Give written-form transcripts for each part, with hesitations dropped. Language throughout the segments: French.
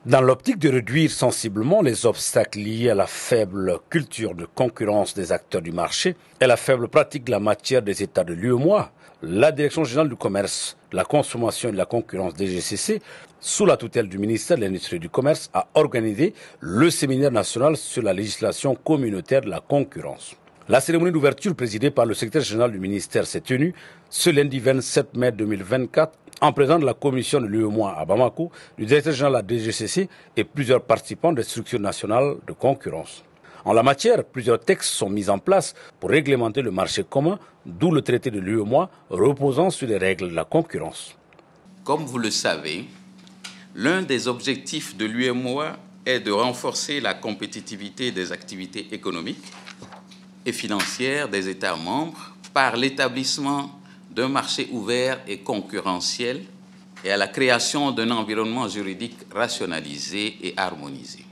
Dans l'optique de réduire sensiblement les obstacles liés à la faible culture de concurrence des acteurs du marché et la faible pratique de la matière des États de l'UEMOA, la Direction générale du commerce, de la consommation et de la concurrence DGCC, sous la tutelle du ministère de l'Industrie et du Commerce, a organisé le séminaire national sur la législation communautaire de la concurrence. La cérémonie d'ouverture présidée par le secrétaire général du ministère s'est tenue ce lundi 27 mai 2024 en présence de la commission de l'UEMOA à Bamako, du directeur général de la DGCC et plusieurs participants des structures nationales de concurrence. En la matière, plusieurs textes sont mis en place pour réglementer le marché commun, d'où le traité de l'UEMOA reposant sur les règles de la concurrence. Comme vous le savez, l'un des objectifs de l'UEMOA est de renforcer la compétitivité des activités économiques et financières des États membres par l'établissement d'un marché ouvert et concurrentiel et à la création d'un environnement juridique rationalisé et harmonisé.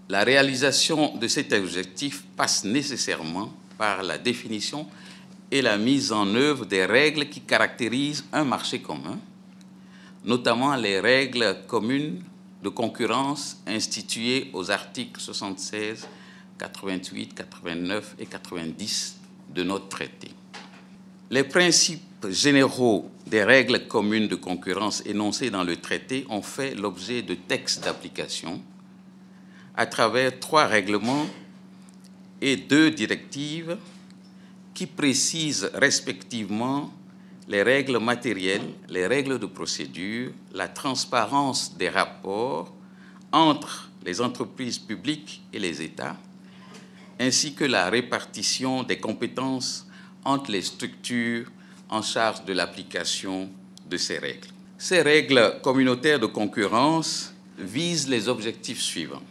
La réalisation de cet objectif passe nécessairement par la définition et la mise en œuvre des règles qui caractérisent un marché commun, notamment les règles communes de concurrence instituées aux articles 76, 88, 89 et 90 de notre traité. Les principes généraux des règles communes de concurrence énoncées dans le traité ont fait l'objet de textes d'application à travers 3 règlements et 2 directives qui précisent respectivement les règles matérielles, les règles de procédure, la transparence des rapports entre les entreprises publiques et les États, ainsi que la répartition des compétences entre les structures en charge de l'application de ces règles. Ces règles communautaires de concurrence visent les objectifs suivants.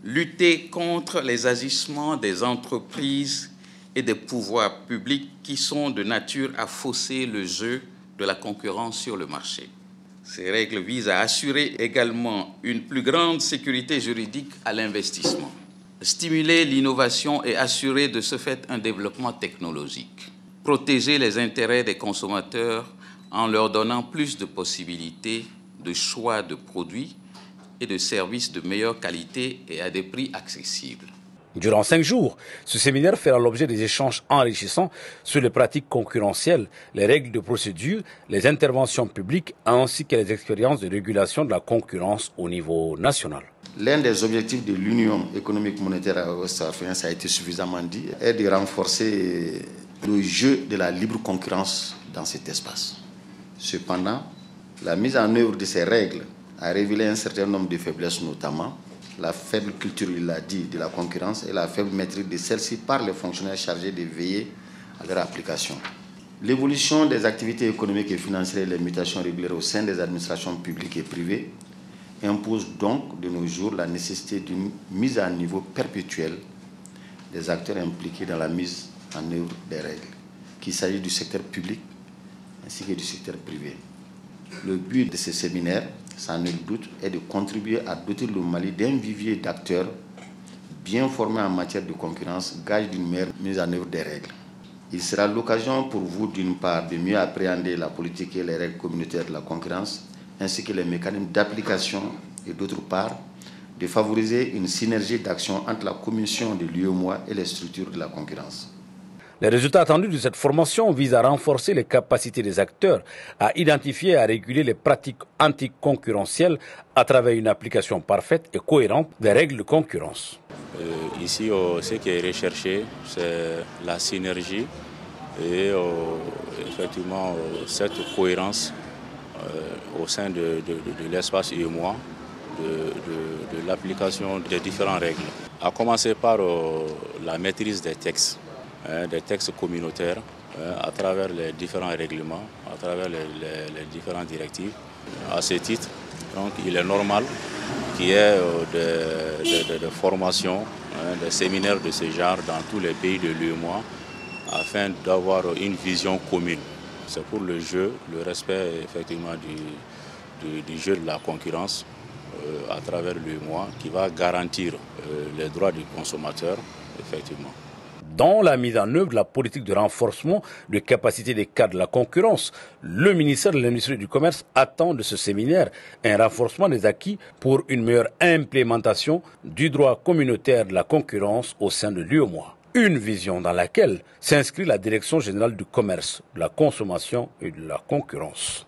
Lutter contre les agissements des entreprises et des pouvoirs publics qui sont de nature à fausser le jeu de la concurrence sur le marché. Ces règles visent à assurer également une plus grande sécurité juridique à l'investissement, stimuler l'innovation et assurer de ce fait un développement technologique, protéger les intérêts des consommateurs en leur donnant plus de possibilités de choix de produits et de services de meilleure qualité et à des prix accessibles. Durant 5 jours, ce séminaire fera l'objet des échanges enrichissants sur les pratiques concurrentielles, les règles de procédure, les interventions publiques ainsi que les expériences de régulation de la concurrence au niveau national. L'un des objectifs de l'Union économique monétaire à ouest-africaine, ça a été suffisamment dit, est de renforcer le jeu de la libre concurrence dans cet espace. Cependant, la mise en œuvre de ces règles a révélé un certain nombre de faiblesses, notamment la faible culture, il l'a dit, de la concurrence et la faible maîtrise de celle-ci par les fonctionnaires chargés de veiller à leur application. L'évolution des activités économiques et financières et les mutations régulières au sein des administrations publiques et privées imposent donc de nos jours la nécessité d'une mise à niveau perpétuelle des acteurs impliqués dans la mise en œuvre des règles, qu'il s'agisse du secteur public ainsi que du secteur privé. Le but de ce séminaire, sans nul doute, est de contribuer à doter le Mali d'un vivier d'acteurs bien formés en matière de concurrence, gage d'une meilleure mise en œuvre des règles. Il sera l'occasion pour vous, d'une part, de mieux appréhender la politique et les règles communautaires de la concurrence, ainsi que les mécanismes d'application, et d'autre part, de favoriser une synergie d'action entre la Commission de l'UEMOA et les structures de la concurrence. Les résultats attendus de cette formation visent à renforcer les capacités des acteurs à identifier et à réguler les pratiques anticoncurrentielles à travers une application parfaite et cohérente des règles de concurrence. Ici, ce qui est recherché, c'est la synergie et effectivement cette cohérence au sein de l'espace UEMOA, de l'application des différentes règles. À commencer par la maîtrise des textes communautaires à travers les différents règlements, à travers les différentes directives. À ce titre, donc, il est normal qu'il y ait des formations, des séminaires de ce genre dans tous les pays de l'UEMOA afin d'avoir une vision commune. C'est pour le jeu, le respect effectivement du jeu de la concurrence à travers l'UEMOA qui va garantir les droits du consommateur, effectivement. Dans la mise en œuvre de la politique de renforcement de capacité des cadres de la concurrence, le ministère de l'Industrie et du Commerce attend de ce séminaire un renforcement des acquis pour une meilleure implémentation du droit communautaire de la concurrence au sein de l'UEMOA. Une vision dans laquelle s'inscrit la Direction générale du commerce, de la consommation et de la concurrence.